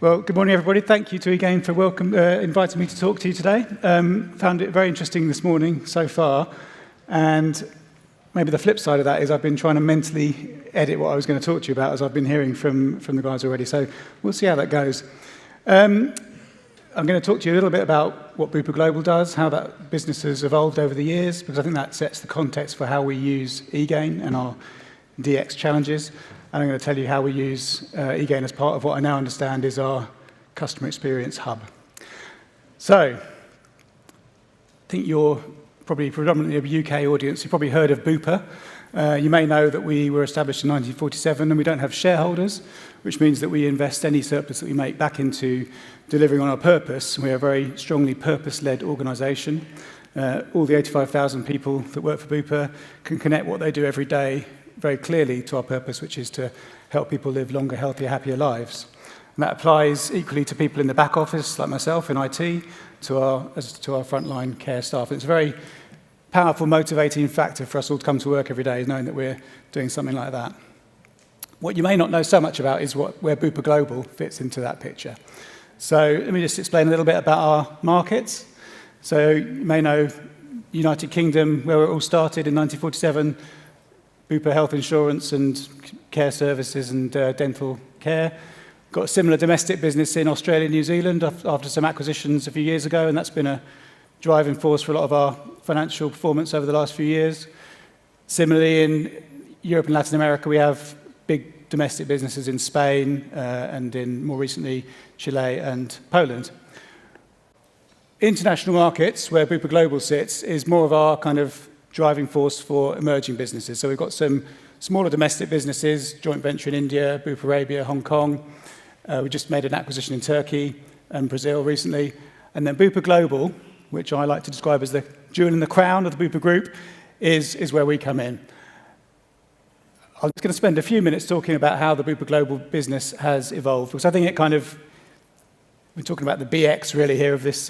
Well, good morning, everybody. Thank you to eGain for inviting me to talk to you today. Found it very interesting this morning so far. And maybe the flip side of that is I've been trying to mentally edit what I was going to talk to you about as I've been hearing from the guys already. So we'll see how that goes. I'm going to talk to you a little bit about what Bupa Global does, how that business has evolved over the years, because I think that sets the context for how we use eGain and our DX challenges. And I'm going to tell you how we use eGain as part of what I now understand is our customer experience hub. So, I think you're probably predominantly a UK audience. You've probably heard of Bupa. You may know that we were established in 1947 and we don't have shareholders, which means that we invest any surplus that we make back into delivering on our purpose. We're a very strongly purpose-led organisation. All the 85,000 people that work for Bupa can connect what they do every day very clearly to our purpose, which is to help people live longer, healthier, happier lives. And that applies equally to people in the back office, like myself in IT, to our frontline care staff. And it's a very powerful, motivating factor for us all to come to work every day, knowing that we're doing something like that. What you may not know so much about is where Bupa Global fits into that picture. So let me just explain a little bit about our markets. So you may know United Kingdom, where it all started in 1947, Bupa Health Insurance and Care Services and Dental Care. Got a similar domestic business in Australia and New Zealand after some acquisitions a few years ago, and that's been a driving force for a lot of our financial performance over the last few years. Similarly, in Europe and Latin America, we have big domestic businesses in Spain and in, more recently, Chile and Poland. International markets, where Bupa Global sits, is more of our kind of driving force for emerging businesses. So we've got some smaller domestic businesses, joint venture in India, Bupa Arabia, Hong Kong. We just made an acquisition in Turkey and Brazil recently. And then Bupa Global, which I like to describe as the jewel in the crown of the Bupa Group, is where we come in. I'm just going to spend a few minutes talking about how the Bupa Global business has evolved, because I think it kind of, we're talking about the BX really here of this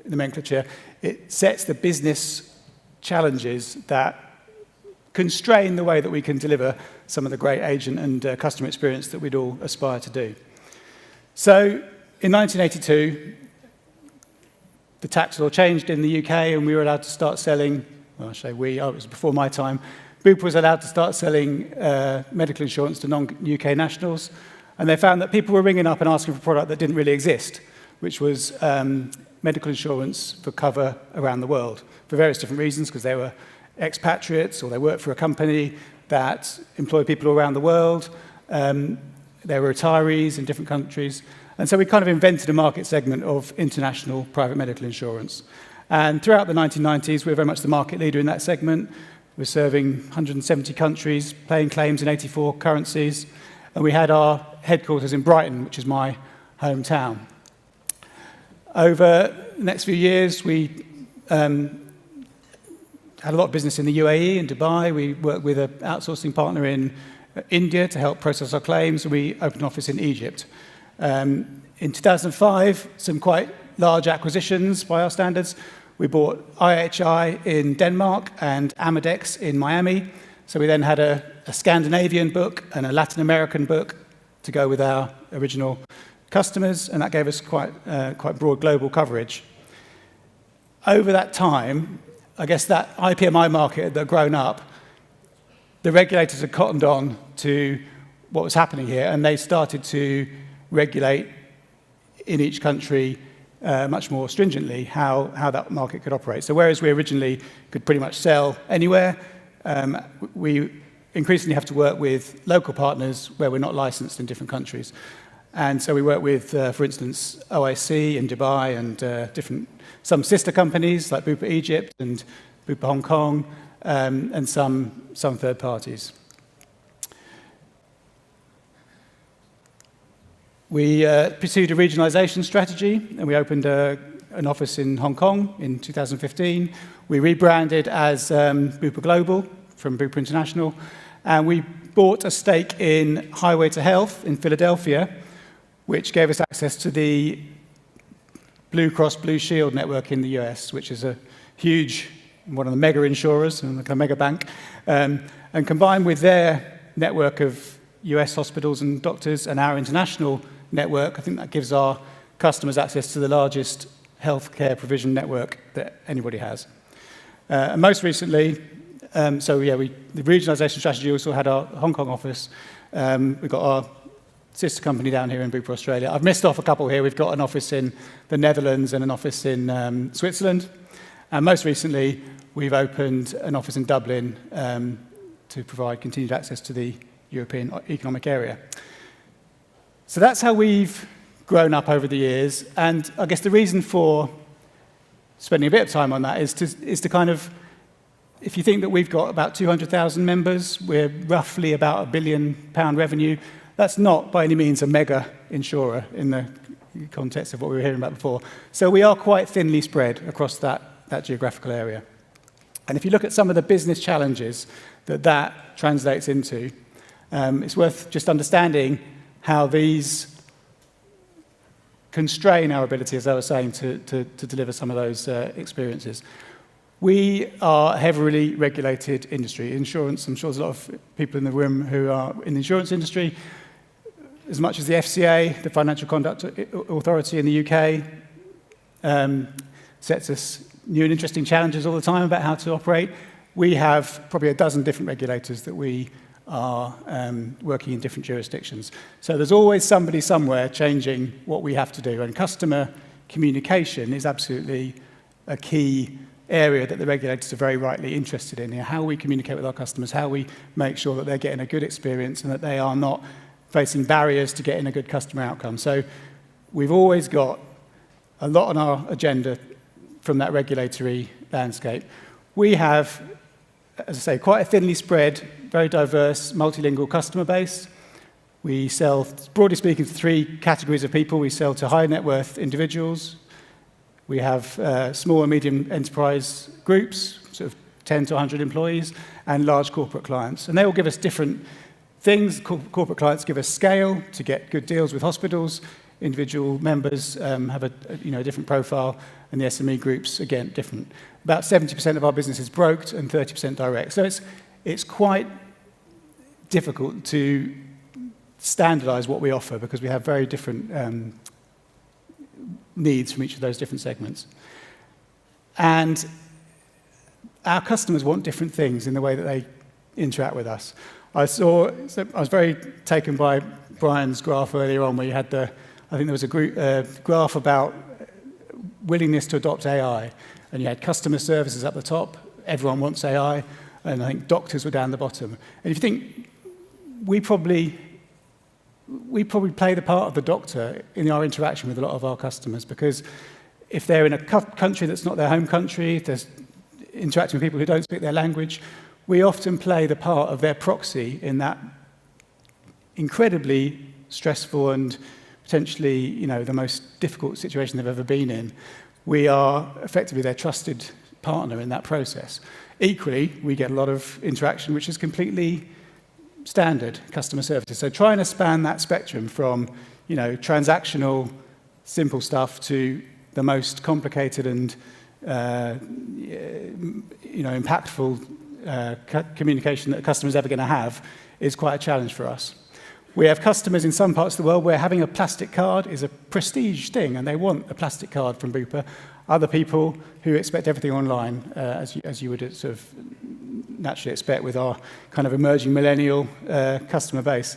nomenclature. It sets the business challenges that constrain the way that we can deliver some of the great agent and customer experience that we'd all aspire to do. So in 1982, the tax law changed in the UK and we were allowed to start selling, well, I say we, it was before my time, Bupa was allowed to start selling medical insurance to non-UK nationals, and they found that people were ringing up and asking for a product that didn't really exist, which was medical insurance for cover around the world for various different reasons, because they were expatriates or they worked for a company that employed people around the world. They were retirees in different countries. And so we kind of invented a market segment of international private medical insurance. And throughout the 1990s, we were very much the market leader in that segment. We're serving 170 countries, paying claims in 84 currencies. And we had our headquarters in Brighton, which is my hometown. Over the next few years, we had a lot of business in the UAE and Dubai. We worked with an outsourcing partner in India to help process our claims, and we opened an office in Egypt. In 2005, some quite large acquisitions by our standards. We bought IHI in Denmark and Amadex in Miami. So we then had a Scandinavian book and a Latin American book to go with our original customers, and that gave us quite broad global coverage. Over that time, I guess that IPMI market that had grown up, the regulators had cottoned on to what was happening here, and they started to regulate in each country much more stringently how that market could operate. So whereas we originally could pretty much sell anywhere, we increasingly have to work with local partners where we're not licensed in different countries. And so we work with, for instance, OIC in Dubai and some sister companies like Bupa Egypt and Bupa Hong Kong, and some third parties. We pursued a regionalization strategy, and we opened an office in Hong Kong in 2015. We rebranded as Bupa Global from Bupa International, and we bought a stake in Highway to Health in Philadelphia, which gave us access to the Blue Cross Blue Shield network in the US, which is a huge, one of the mega insurers and like a mega bank. And combined with their network of US hospitals and doctors, and our international network, I think that gives our customers access to the largest healthcare provision network that anybody has. And most recently, the regionalisation strategy also had our Hong Kong office. We've got our sister company down here in Bupa, Australia. I've missed off a couple here. We've got an office in the Netherlands and an office in Switzerland. And most recently, we've opened an office in Dublin to provide continued access to the European Economic Area. So that's how we've grown up over the years. And I guess the reason for spending a bit of time on that is to kind of, if you think that we've got about 200,000 members, we're roughly about £1 billion revenue, that's not by any means a mega insurer in the context of what we were hearing about before. So we are quite thinly spread across that geographical area. And if you look at some of the business challenges that translates into, it's worth just understanding how these constrain our ability, as I was saying, to deliver some of those experiences. We are a heavily regulated industry. Insurance, I'm sure there's a lot of people in the room who are in the insurance industry. As much as the FCA, the Financial Conduct Authority in the UK, sets us new and interesting challenges all the time about how to operate, we have probably a dozen different regulators that we are working in different jurisdictions. So there's always somebody somewhere changing what we have to do, and customer communication is absolutely a key area that the regulators are very rightly interested in. How we communicate with our customers, how we make sure that they're getting a good experience and that they are not facing barriers to getting a good customer outcome. So we've always got a lot on our agenda from that regulatory landscape. We have, as I say, quite a thinly spread, very diverse, multilingual customer base. We sell, broadly speaking, to three categories of people. We sell to high net worth individuals. We have small and medium enterprise groups, sort of 10 to 100 employees, and large corporate clients. And they all give us different things. Corporate clients give us scale to get good deals with hospitals. Individual members have a different profile, and the SME groups, again, different. About 70% of our business is broked and 30% direct. So it's quite difficult to standardize what we offer because we have very different needs from each of those different segments. And our customers want different things in the way that they interact with us. I was very taken by Brian's graph earlier on where you had I think there was a graph about willingness to adopt AI, and you had customer services up the top, everyone wants AI, and I think doctors were down the bottom. And if you think, we probably play the part of the doctor in our interaction with a lot of our customers, because if they're in a country that's not their home country, if they're interacting with people who don't speak their language, we often play the part of their proxy in that incredibly stressful and potentially, the most difficult situation they've ever been in. We are effectively their trusted partner in that process. Equally, we get a lot of interaction which is completely standard customer services. So trying to span that spectrum from, transactional, simple stuff to the most complicated and, impactful communication that a customer is ever going to have is quite a challenge for us. We have customers in some parts of the world where having a plastic card is a prestige thing, and they want a plastic card from Bupa. Other people who expect everything online, as you would sort of naturally expect with our kind of emerging millennial customer base.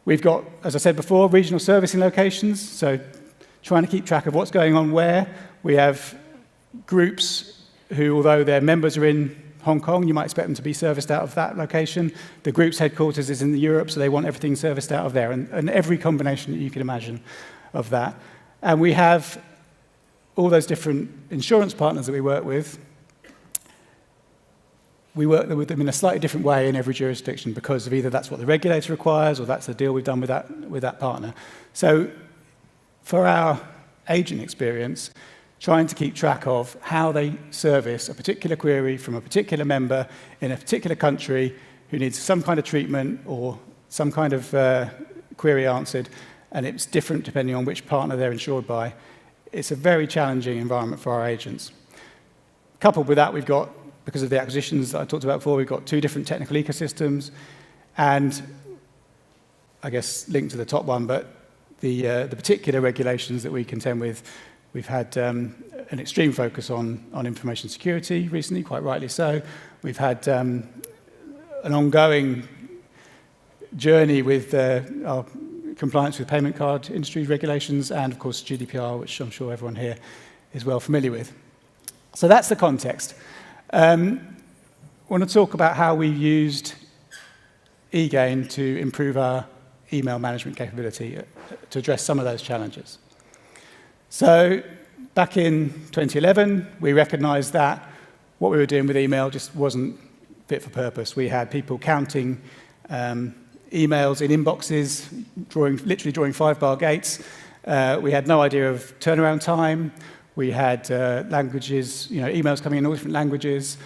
We've got, as I said before, regional servicing locations, so trying to keep track of what's going on where. We have groups who, although their members are in Hong Kong, you might expect them to be serviced out of that location. The group's headquarters is in Europe, so they want everything serviced out of there, and every combination that you can imagine of that. And we have all those different insurance partners that we work with. We work with them in a slightly different way in every jurisdiction because of either that's what the regulator requires or that's the deal we've done with that partner. So for our agent experience, trying to keep track of how they service a particular query from a particular member in a particular country who needs some kind of treatment or some kind of query answered, and it's different depending on which partner they're insured by. It's a very challenging environment for our agents. Coupled with that, we've got, because of the acquisitions that I talked about before, we've got two different technical ecosystems, and I guess, linked to the top one, but the particular regulations that we contend with, we've had an extreme focus on information security recently, quite rightly so. We've had an ongoing journey with our compliance with payment card industry regulations and, of course, GDPR, which I'm sure everyone here is well familiar with. So that's the context. I want to talk about how we've used eGain to improve our email management capability to address some of those challenges. So back in 2011, we recognized that what we were doing with email just wasn't fit for purpose. We had people counting emails in inboxes, literally drawing 5-bar gates. We had no idea of turnaround time. We had languages, emails coming in all different languages.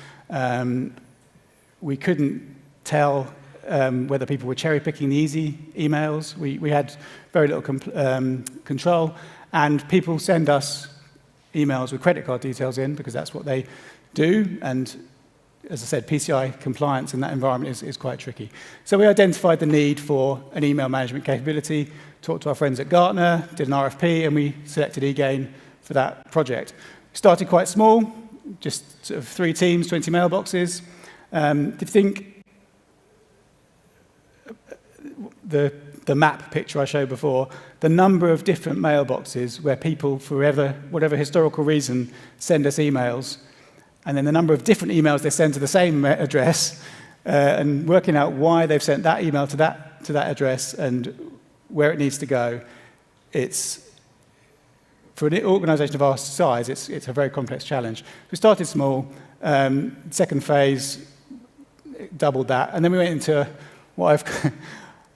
We couldn't tell whether people were cherry-picking the easy emails. We had very little control. And people send us emails with credit card details in because that's what they do. And as I said, PCI compliance in that environment is quite tricky. So we identified the need for an email management capability, talked to our friends at Gartner, did an RFP, and we selected eGain for that project. We started quite small, just sort of 3 teams, 20 mailboxes. If you think the map picture I showed before, the number of different mailboxes where people, for whatever historical reason, send us emails, and then the number of different emails they send to the same address, and working out why they've sent that email to that address and where it needs to go. For an organization of our size, it's a very complex challenge. We started small. Second phase, doubled that, and then we went into what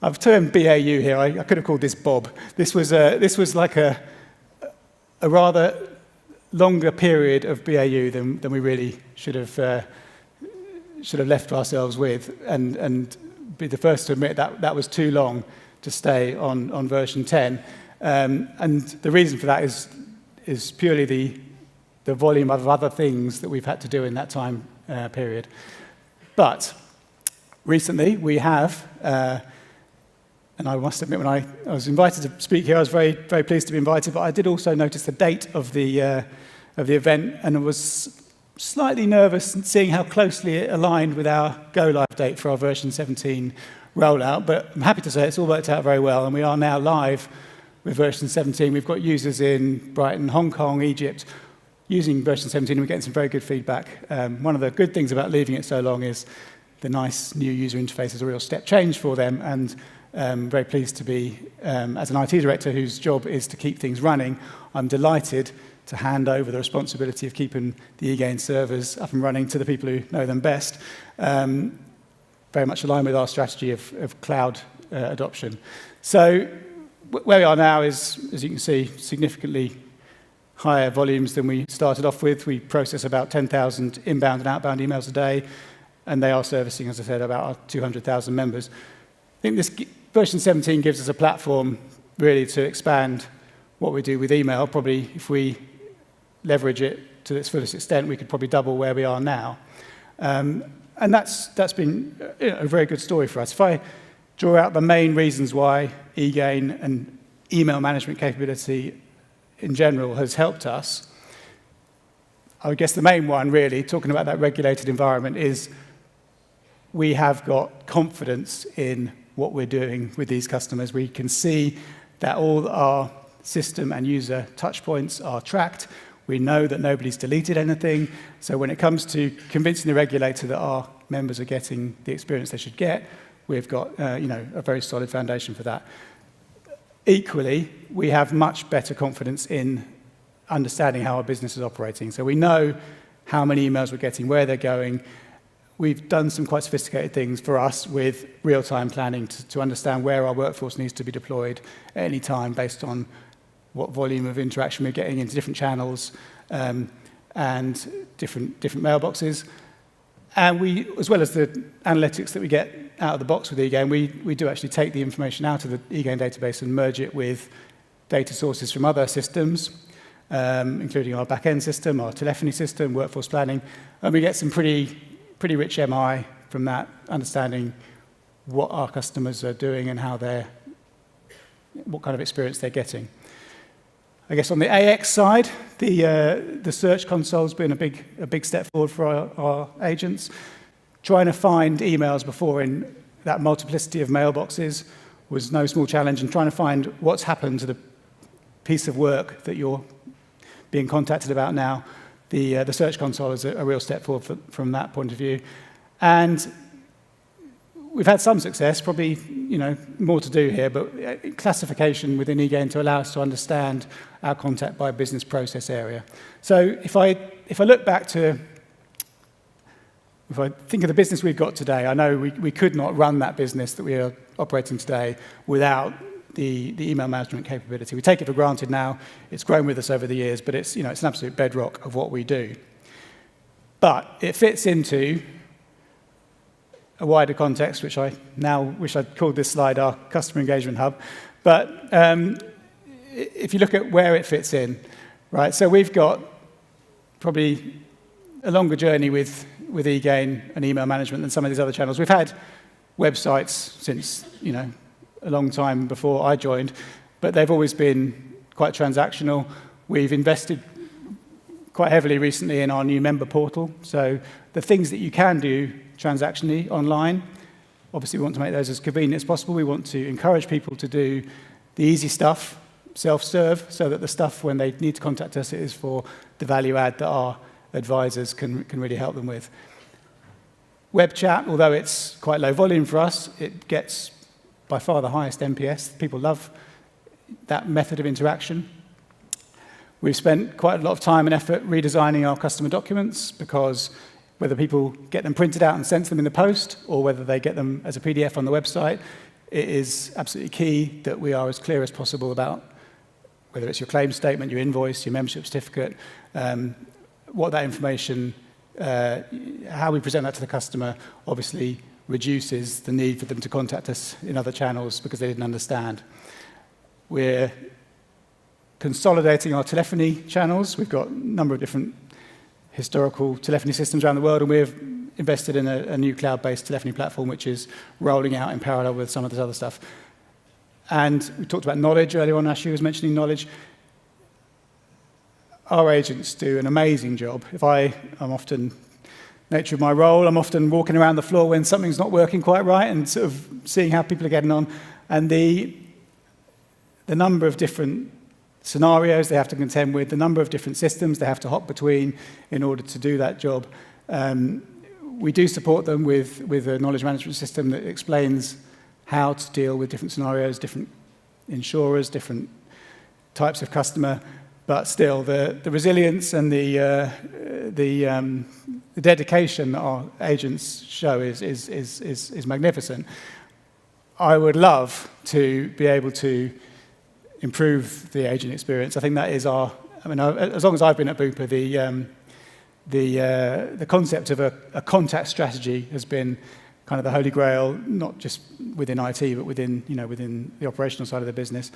I've termed BAU here. I could have called this Bob. This was like a rather longer period of BAU than we really should have left ourselves with, and be the first to admit that was too long to stay on version 10. And the reason for that is purely the volume of other things that we've had to do in that time period. But recently we have, and I must admit when I was invited to speak here, I was very, very pleased to be invited, but I did also notice the date of the event, and I was slightly nervous seeing how closely it aligned with our go-live date for our version 17 rollout, but I'm happy to say it's all worked out very well, and we are now live with version 17. We've got users in Brighton, Hong Kong, Egypt, using version 17, and we're getting some very good feedback. One of the good things about leaving it so long is the nice new user interface is a real step change for them, and very pleased to be, as an IT director whose job is to keep things running, I'm delighted to hand over the responsibility of keeping the eGain servers up and running to the people who know them best. Very much aligned with our strategy of cloud adoption. So where we are now is, as you can see, significantly higher volumes than we started off with. We process about 10,000 inbound and outbound emails a day, and they are servicing, as I said, about 200,000 members. I think this version 17 gives us a platform really to expand what we do with email. Probably if we leverage it to its fullest extent, we could probably double where we are now. And that's been a very good story for us. If I draw out the main reasons why eGain and email management capability in general has helped us, I guess the main one really, talking about that regulated environment, is we have got confidence in what we're doing with these customers. We can see that all our system and user touch points are tracked. We know that nobody's deleted anything. So when it comes to convincing the regulator that our members are getting the experience they should get, we've got a very solid foundation for that. Equally, we have much better confidence in understanding how our business is operating. So we know how many emails we're getting, where they're going. We've done some quite sophisticated things for us with real-time planning to understand where our workforce needs to be deployed at any time based on what volume of interaction we're getting into different channels and different mailboxes. And we, as well as the analytics that we get out of the box with eGain, we do actually take the information out of the eGain database and merge it with data sources from other systems, including our back-end system, our telephony system, workforce planning, and we get some pretty rich MI from that, understanding what our customers are doing and how they're what kind of experience they're getting. I guess on the AX side, the search console's been a big step forward for our agents. Trying to find emails before in that multiplicity of mailboxes was no small challenge, and trying to find what's happened to the piece of work that you're being contacted about now. The search console is a real step forward from that point of view. And we've had some success, probably more to do here, but classification within eGain to allow us to understand our contact by business process area. So if I look back to, if I think of the business we've got today, I know we could not run that business that we are operating today without the email management capability. We take it for granted now. It's grown with us over the years, but it's an absolute bedrock of what we do. But it fits into a wider context, which I now wish I'd called this slide our customer engagement hub. But if you look at where it fits in, right? So we've got probably a longer journey with eGain and email management than some of these other channels. We've had websites since a long time before I joined, but they've always been quite transactional. We've invested quite heavily recently in our new member portal. So the things that you can do transactionally online, obviously we want to make those as convenient as possible. We want to encourage people to do the easy stuff, self-serve, so that the stuff when they need to contact us is for the value add that our advisors can really help them with. Web chat, although it's quite low volume for us, it gets by far the highest NPS. People love that method of interaction. We've spent quite a lot of time and effort redesigning our customer documents, because whether people get them printed out and sent to them in the post, or whether they get them as a PDF on the website, it is absolutely key that we are as clear as possible about whether it's your claim statement, your invoice, your membership certificate, what that information, how we present that to the customer, obviously reduces the need for them to contact us in other channels because they didn't understand. We're consolidating our telephony channels. We've got a number of different historical telephony systems around the world, and we've invested in a new cloud-based telephony platform which is rolling out in parallel with some of this other stuff. And we talked about knowledge earlier on. Ashley was mentioning knowledge. Our agents do an amazing job. I'm often, nature of my role, I'm often walking around the floor when something's not working quite right and sort of seeing how people are getting on. And the number of different scenarios they have to contend with, the number of different systems they have to hop between in order to do that job. We do support them with a knowledge management system that explains how to deal with different scenarios, different insurers, different types of customer. But still, the resilience and the dedication that our agents show is magnificent. I would love to be able to improve the agent experience. I think that is as long as I've been at Bupa, the concept of a contact strategy has been kind of the holy grail, not just within IT, but within the operational side of the business.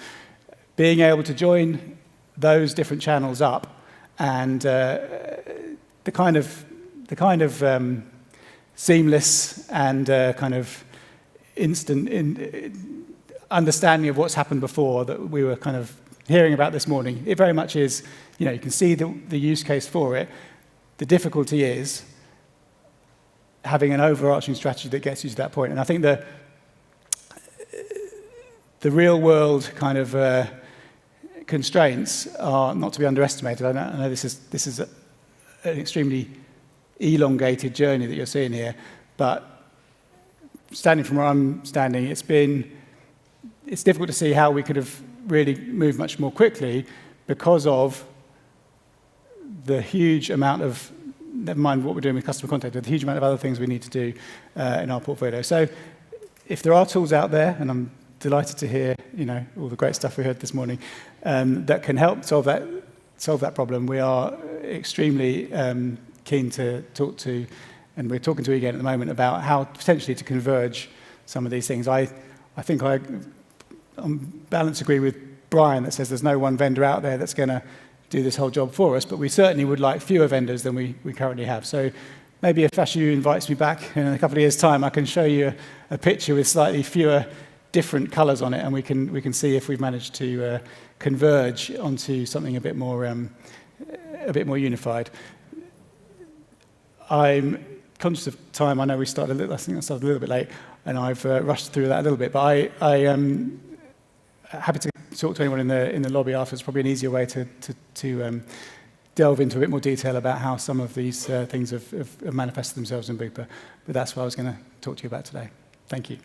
Being able to join those different channels up, and the kind of seamless and kind of instant understanding of what's happened before that we were kind of hearing about this morning. It very much is, you can see the use case for it. The difficulty is having an overarching strategy that gets you to that point. And I think the real world kind of constraints are not to be underestimated. I know this is an extremely elongated journey that you're seeing here, but standing from where I'm standing, it's difficult to see how we could have really moved much more quickly because of the huge amount of, never mind what we're doing with customer contact, the huge amount of other things we need to do in our portfolio. So if there are tools out there, and I'm delighted to hear all the great stuff we heard this morning, that can help solve that problem, we are extremely keen to talk to, and we're talking to eGain at the moment about how potentially to converge some of these things. I think I on balance agree with Brian that says there's no one vendor out there that's going to do this whole job for us, but we certainly would like fewer vendors than we currently have. So maybe if Ashu invites me back in a couple of years' time, I can show you a picture with slightly fewer different colors on it, and we can see if we've managed to converge onto something a bit more unified. I'm conscious of time. I know I think I started a little bit late, and I've rushed through that a little bit. But I am happy to talk to anyone in the lobby after. It's probably an easier way to delve into a bit more detail about how some of these things have manifested themselves in Bupa. But that's what I was going to talk to you about today. Thank you.